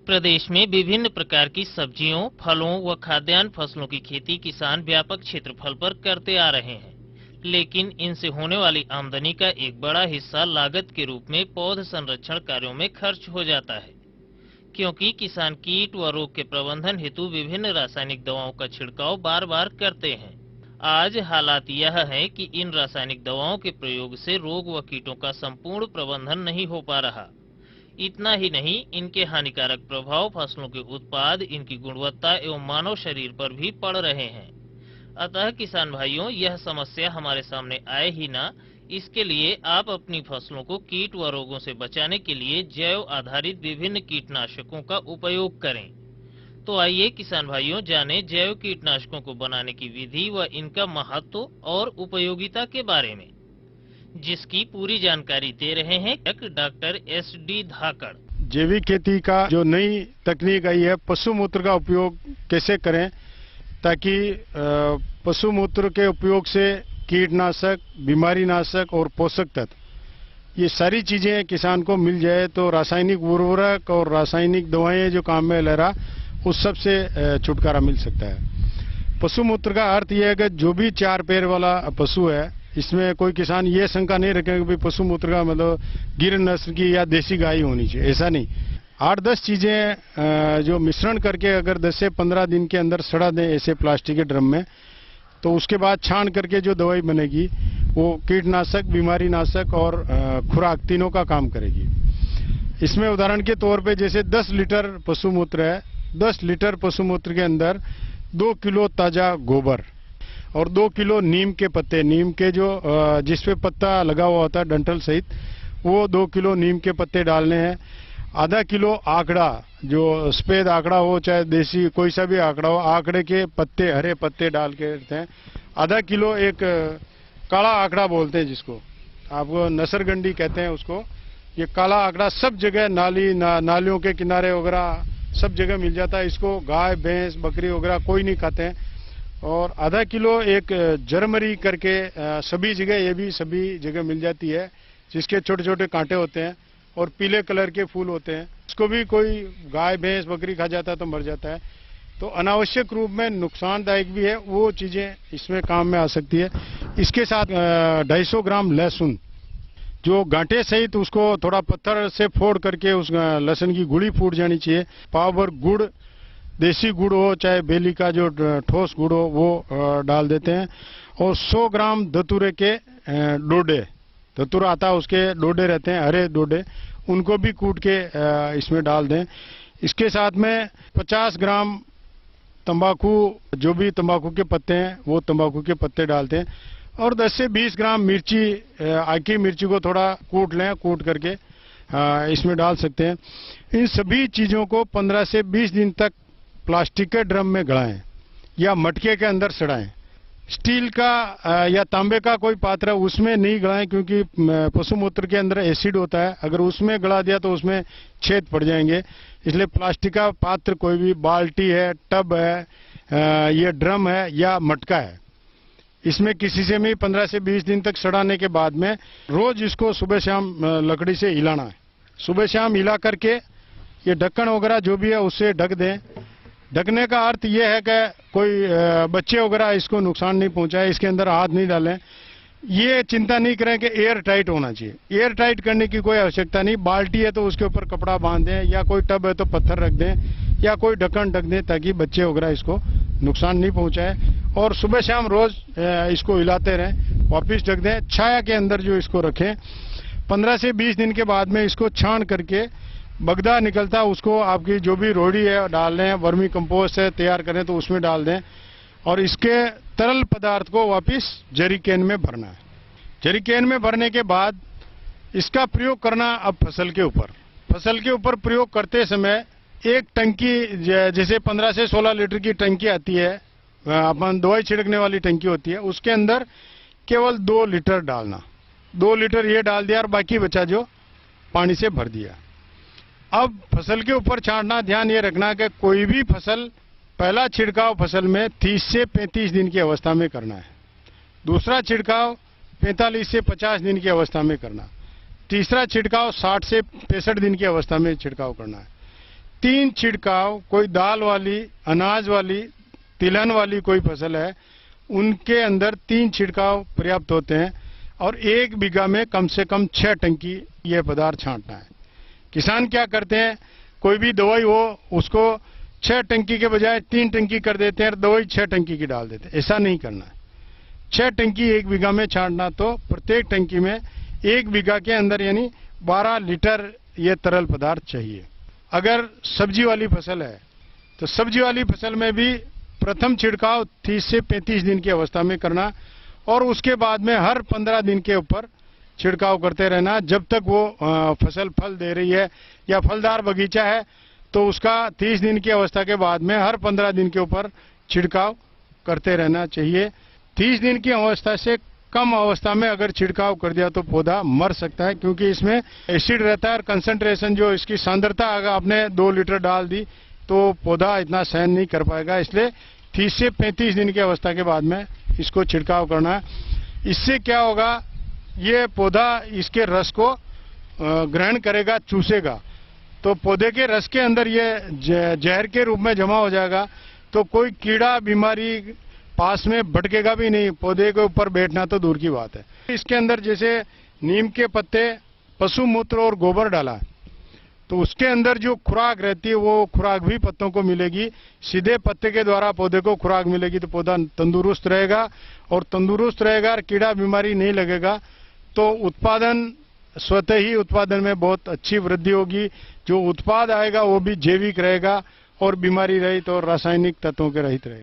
प्रदेश में विभिन्न प्रकार की सब्जियों, फलों व खाद्यान्न फसलों की खेती किसान व्यापक क्षेत्रफल पर करते आ रहे हैं, लेकिन इनसे होने वाली आमदनी का एक बड़ा हिस्सा लागत के रूप में पौध संरक्षण कार्यों में खर्च हो जाता है, क्योंकि किसान कीट व रोग के प्रबंधन हेतु विभिन्न रासायनिक दवाओं का छिड़काव बार बार करते हैं। आज हालात यह है कि इन रासायनिक दवाओं के प्रयोग से रोग व कीटों का संपूर्ण प्रबंधन नहीं हो पा रहा। इतना ही नहीं, इनके हानिकारक प्रभाव फसलों के उत्पाद, इनकी गुणवत्ता एवं मानव शरीर पर भी पड़ रहे हैं। अतः किसान भाइयों, यह समस्या हमारे सामने आए ही ना, इसके लिए आप अपनी फसलों को कीट व रोगों से बचाने के लिए जैव आधारित विभिन्न कीटनाशकों का उपयोग करें। तो आइए किसान भाइयों, जाने जैव कीटनाशकों को बनाने की विधि व इनका महत्व और उपयोगिता के बारे में, जिसकी पूरी जानकारी दे रहे हैं डॉक्टर SD धाकड़। जैविक खेती का जो नई तकनीक आई है, पशु मूत्र का उपयोग कैसे करें ताकि पशु मूत्र के उपयोग से कीटनाशक, बीमारी नाशक और पोषक तत्व ये सारी चीजें किसान को मिल जाए तो रासायनिक उर्वरक और रासायनिक दवाएं जो काम में ले रहा उस सब से छुटकारा मिल सकता है। पशु मूत्र का अर्थ यह है कि जो भी 4 पैर वाला पशु है, इसमें कोई किसान ये शंका नहीं रखेगा कि पशु मूत्र का मतलब गिर नस्ल की या देसी गाय होनी चाहिए, ऐसा नहीं। 8-10 चीजें जो मिश्रण करके अगर 10 से 15 दिन के अंदर सड़ा दें ऐसे प्लास्टिक के ड्रम में, तो उसके बाद छान करके जो दवाई बनेगी वो कीटनाशक, बीमारी नाशक और खुराक तीनों का काम करेगी। इसमें उदाहरण के तौर पे जैसे 10 लीटर पशु मूत्र है, 10 लीटर पशु मूत्र के अंदर 2 किलो ताजा गोबर और 2 किलो नीम के पत्ते, नीम के जो जिसपे पत्ता लगा हुआ होता है डंठल सहित, वो 2 किलो नीम के पत्ते डालने हैं। आधा किलो आंकड़ा, जो सफेद आंकड़ा हो चाहे देसी कोई सा भी आंकड़ा हो, आंकड़े के पत्ते, हरे पत्ते डाल के रखते हैं। आधा किलो एक काला आंकड़ा बोलते हैं जिसको आपको नसरगंडी कहते हैं उसको, ये काला आंकड़ा सब जगह नालियों के किनारे वगैरह सब जगह मिल जाता है। इसको गाय, भैंस, बकरी वगैरह कोई नहीं खाते हैं। और आधा किलो एक जरमरी करके सभी जगह, ये भी सभी जगह मिल जाती है, जिसके छोटे छोटे कांटे होते हैं और पीले कलर के फूल होते हैं। इसको भी कोई गाय, भैंस, बकरी खा जाता है तो मर जाता है, तो अनावश्यक रूप में नुकसानदायक भी है, वो चीजें इसमें काम में आ सकती है। इसके साथ 250 ग्राम लहसुन, जो गांठे सहित उसको थोड़ा पत्थर से फोड़ करके उस लहसुन की गुड़ी फूट जानी चाहिए। पाव भर गुड़, देसी गुड़ हो चाहे बेली का जो ठोस गुड़ हो वो डाल देते हैं। और 100 ग्राम धतूरे के डोडे, धतूरा आता है उसके डोडे रहते हैं, हरे डोडे, उनको भी कूट के इसमें डाल दें। इसके साथ में 50 ग्राम तंबाकू, जो भी तंबाकू के पत्ते हैं वो तंबाकू के पत्ते डालते हैं। और 10 से 20 ग्राम मिर्ची, आकी मिर्ची को थोड़ा कूट लें, कूट करके इसमें डाल सकते हैं। इन सभी चीजों को 15 से 20 दिन तक प्लास्टिक के ड्रम में गड़ाएं या मटके के अंदर सड़ाएं। स्टील का या तांबे का कोई पात्र है उसमें नहीं गड़ाएं, क्योंकि पशु मूत्र के अंदर एसिड होता है, अगर उसमें गड़ा दिया तो उसमें छेद पड़ जाएंगे। इसलिए प्लास्टिक का पात्र, कोई भी बाल्टी है, टब है, ये ड्रम है या मटका है, इसमें किसी से भी 15 से 20 दिन तक सड़ाने के बाद में रोज इसको सुबह शाम लकड़ी से हिलाना है। सुबह शाम हिला करके ये ढक्कन वगैरह जो भी है उससे ढक दें। ढकने का अर्थ ये है कि कोई बच्चे वगैरह इसको नुकसान नहीं पहुंचाए, इसके अंदर हाथ नहीं डालें। ये चिंता नहीं करें कि एयर टाइट होना चाहिए, एयर टाइट करने की कोई आवश्यकता नहीं। बाल्टी है तो उसके ऊपर कपड़ा बांध दें, या कोई टब है तो पत्थर रख दें, या कोई ढक्कन ढक दें ताकि बच्चे वगैरह इसको नुकसान नहीं पहुंचाए। और सुबह शाम रोज इसको हिलाते रहें, वापिस ढक दें। छाया के अंदर जो इसको रखें। 15 से 20 दिन के बाद में इसको छान करके बगदा निकलता है, उसको आपकी जो भी रोड़ी है डाल दें, वर्मी कंपोस्ट है तैयार करें तो उसमें डाल दें। और इसके तरल पदार्थ को वापस जरीकेन में भरना है। जरीकेन में भरने के बाद इसका प्रयोग करना अब फसल के ऊपर। फसल के ऊपर प्रयोग करते समय एक टंकी, जैसे 15 से 16 लीटर की टंकी आती है, अपन दवाई छिड़कने वाली टंकी होती है, उसके अंदर केवल 2 लीटर डालना। 2 लीटर ये डाल दिया और बाकी बचा जो पानी से भर दिया। अब फसल के ऊपर छांटना, ध्यान ये रखना कि कोई भी फसल, पहला छिड़काव फसल में 30 से 35 दिन की अवस्था में करना है। दूसरा छिड़काव 45 से 50 दिन की अवस्था में करना। तीसरा छिड़काव 60 से 65 दिन की अवस्था में छिड़काव करना है। 3 छिड़काव कोई दाल वाली, अनाज वाली, तिलहन वाली कोई फसल है उनके अंदर 3 छिड़काव पर्याप्त होते हैं और 1 बीघा में कम से कम 6 टंकी ये पदार्थ छांटना है। किसान क्या करते हैं, कोई भी दवाई हो उसको 6 टंकी के बजाय 3 टंकी कर देते हैं और दवाई 6 टंकी की डाल देते हैं। ऐसा नहीं करना है। 6 टंकी 1 बीघा में छांटना, तो प्रत्येक टंकी में 1 बीघा के अंदर यानी 12 लीटर ये तरल पदार्थ चाहिए। अगर सब्जी वाली फसल है तो सब्जी वाली फसल में भी प्रथम छिड़काव 30 से 35 दिन की अवस्था में करना और उसके बाद में हर 15 दिन के ऊपर छिड़काव करते रहना जब तक वो फसल फल दे रही है या फलदार बगीचा है तो उसका 30 दिन की अवस्था के बाद में हर 15 दिन के ऊपर छिड़काव करते रहना चाहिए। 30 दिन की अवस्था से कम अवस्था में अगर छिड़काव कर दिया तो पौधा मर सकता है, क्योंकि इसमें एसिड रहता है और कंसंट्रेशन जो इसकी सांद्रता अगर आपने 2 लीटर डाल दी तो पौधा इतना सहन नहीं कर पाएगा। इसलिए 30 से 35 दिन की अवस्था के बाद में इसको छिड़काव करना है। इससे क्या होगा, ये पौधा इसके रस को ग्रहण करेगा, चूसेगा, तो पौधे के रस के अंदर ये जहर के रूप में जमा हो जाएगा, तो कोई कीड़ा बीमारी पास में भटकेगा भी नहीं। पौधे के ऊपर बैठना तो दूर की बात है। इसके अंदर जैसे नीम के पत्ते, पशु मूत्र और गोबर डाला तो उसके अंदर जो खुराक रहती है वो खुराक भी पत्तों को मिलेगी। सीधे पत्ते के द्वारा पौधे को खुराक मिलेगी तो पौधा तंदुरुस्त रहेगा और तंदुरुस्त रहेगा और कीड़ा बीमारी नहीं लगेगा तो उत्पादन स्वतः ही उत्पादन में बहुत अच्छी वृद्धि होगी। जो उत्पाद आएगा वो भी जैविक रहेगा और बीमारी रहित और रासायनिक तत्वों के रहित रहेगा।